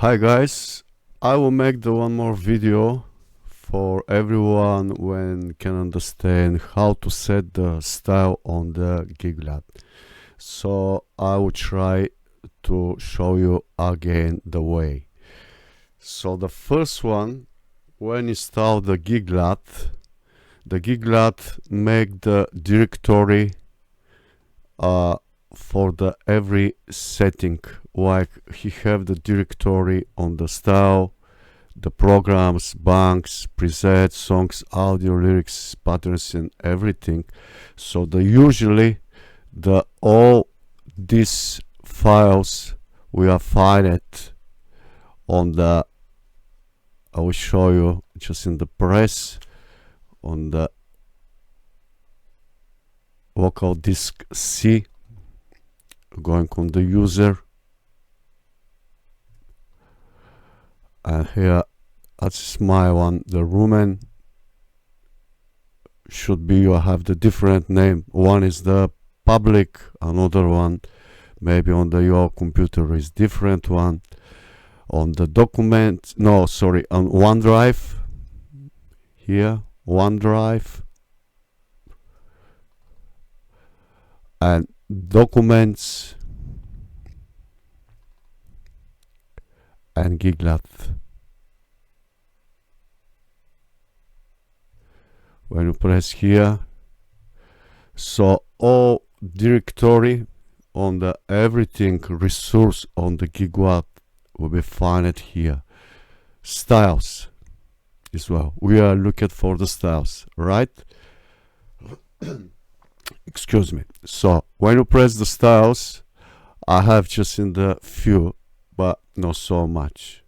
Hi guys, I will make the one more video for everyone when can understand how to set the style on the Giglad. So I will try to show you again the way. So the first one, when install the Giglad make the directory for the every setting, like he have the directory on the style, the programs, banks, presets, songs, audio, lyrics, patterns and everything. So the usually the all these files we are find it on the, I will show you just in the press on the local disk C, going on the user, and here that's my one, the Rumen. Should be you have the different name. One is the public, another one maybe on the your computer is different one. On the document, no sorry, on OneDrive, here OneDrive and documents and Giglad. When you press here, so all directory on the everything resource on the Giglad will be found here. Styles as well, we are looking for the styles, right? Excuse me. So when you press the styles, I have just in the few, but not so much,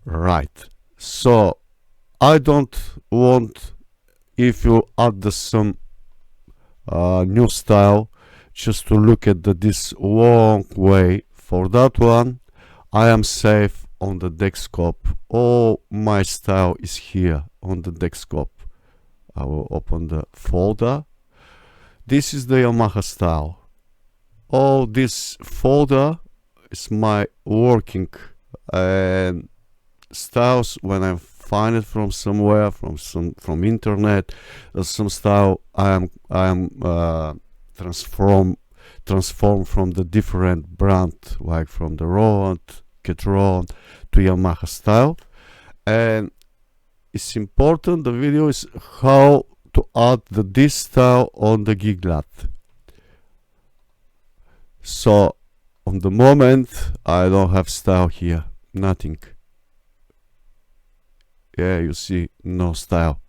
right? So I don't want, if you add the some new style, just to look at this long way. For that one I am safe on the desktop. All my style is here on the desktop. I will open the folder. This is the Yamaha style. All this folder is my working and styles. When I find it from somewhere, from internet, some style I am transform from the different brand, like from the Roland, Ketron to Yamaha style. And it's important, the video is how to add this style on the Giglad. So on the moment I don't have style here, nothing. Yeah, you see, no style.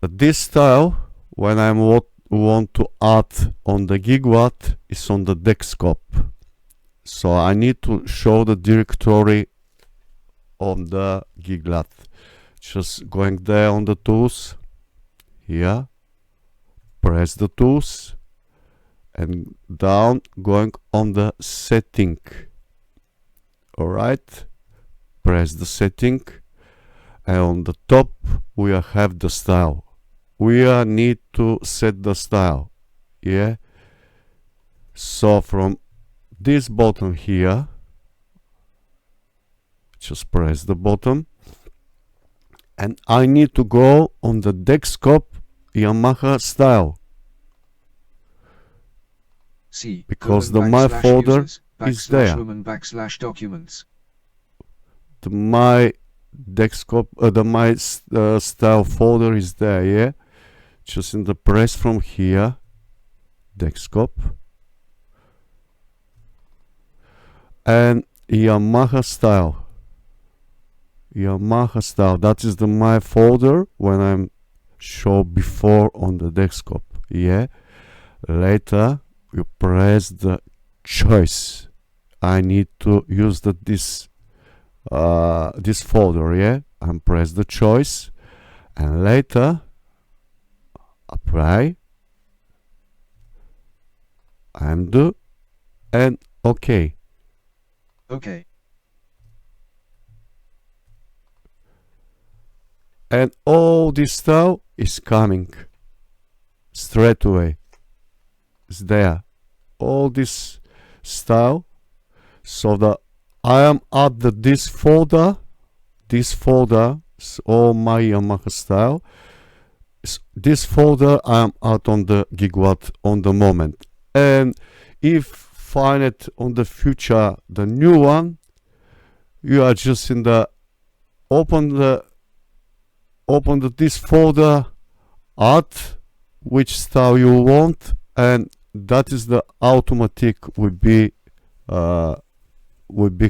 But this style, when I want to add on the Giglad, is on the desktop. So I need to show the directory on the Giglad. Just going there on the tools, here, press the tools, and down, going on the setting. Alright, press the setting, and on the top we have the style. We need to set the style, yeah. So from this button here, just press the button, and I need to go on the desktop Yamaha style. See, because the my folder is there. /documents. The my desktop, the my style folder is there, yeah. Just in the press from here, desktop, and Yamaha style. Yamaha style, that is the my folder when I'm show before on the desktop, yeah. Later you press the choice. I need to use this folder, yeah, and press the choice, and later apply, undo, and OK. Okay. And all this style is coming straight away. It's there. All this style. So that I am at this folder. This folder is all my Yamaha style. This folder I am at on the Giglad on the moment. And if find it on the future the new one, you are just in the open this folder, add which style you want, and that is the automatic would be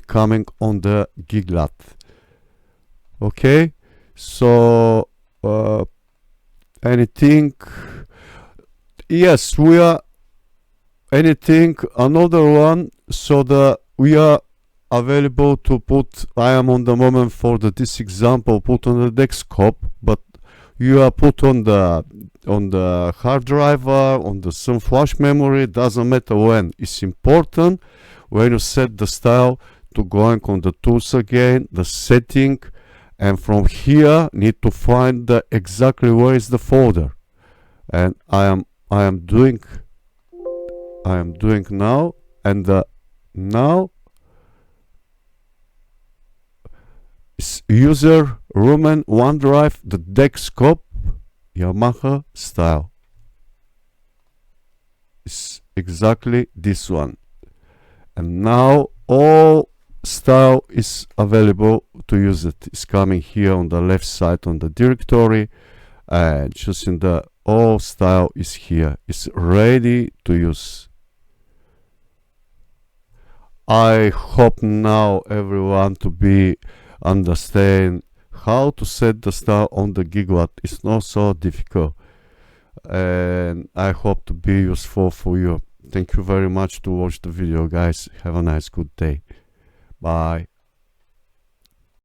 coming on the Giglad. Okay, so anything, yes, we are anything another one, so that we are available to put, I am on the moment for this example put on the desktop, but you are put on the hard drive, on the some flash memory, doesn't matter when. It's important when you set the style to going on the tools again, the setting, and from here need to find the exactly where is the folder. And I am doing now, and now is user Roman OneDrive, the desktop Yamaha style. It's exactly this one. And now all style is available to use it. It's coming here on the left side on the directory, and choosing the all style is here. It's ready to use. I hope now everyone to be understand how to set the style on the Giglad. It's not so difficult, and I hope to be useful for you. Thank you very much to watch the video, guys. Have a nice good day. Bye.